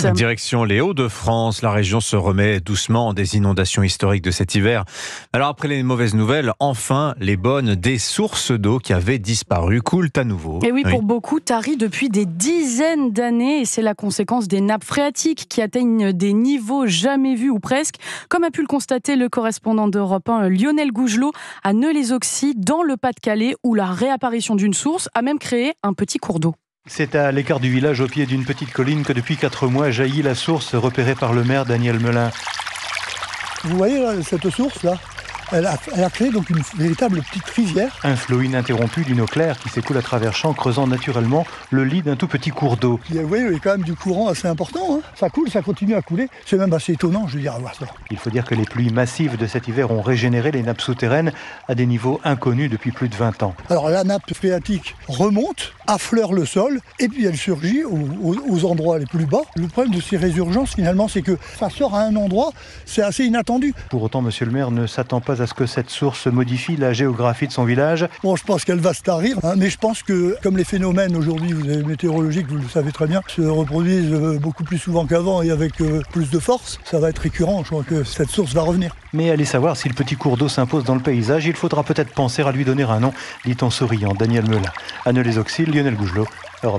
Nice. Direction les Hauts-de-France, la région se remet doucement des inondations historiques de cet hiver. Alors après les mauvaises nouvelles, enfin les bonnes, des sources d'eau qui avaient disparu coulent à nouveau. Et oui, pour beaucoup, tarit depuis des dizaines d'années, et c'est la conséquence des nappes phréatiques qui atteignent des niveaux jamais vus ou presque, comme a pu le constater le correspondant d'Europe 1, Lionel Gougelot, à Neu-les-Auxy, dans le Pas-de-Calais, où la réapparition d'une source a même créé un petit cours d'eau. C'est à l'écart du village, au pied d'une petite colline, que depuis 4 mois jaillit la source repérée par le maire Daniel Melin. Vous voyez là, cette source-là, elle a créé donc une véritable petite rivière. Un flot ininterrompu d'une eau claire qui s'écoule à travers champs, creusant naturellement le lit d'un tout petit cours d'eau. Vous voyez, il y a quand même du courant assez important. Hein. Ça coule, ça continue à couler. C'est même assez étonnant, je veux dire, à voir ça. Il faut dire que les pluies massives de cet hiver ont régénéré les nappes souterraines à des niveaux inconnus depuis plus de 20 ans. Alors la nappe phréatique remonte, affleure le sol, et puis elle surgit aux endroits les plus bas. Le problème de ces résurgences, finalement, c'est que ça sort à un endroit, c'est assez inattendu. Pour autant, monsieur le maire ne s'attend pas à ce que cette source modifie la géographie de son village. Bon, je pense qu'elle va se tarir, hein, mais je pense que, comme les phénomènes aujourd'hui, météorologiques, vous le savez très bien, se reproduisent beaucoup plus souvent qu'avant et avec plus de force, ça va être récurrent. Je crois que cette source va revenir. Mais allez savoir si le petit cours d'eau s'impose dans le paysage, il faudra peut-être penser à lui donner un nom, dit en souriant Daniel Melin. À Neu-les-Auxy, Lionel Gougelot, Europe.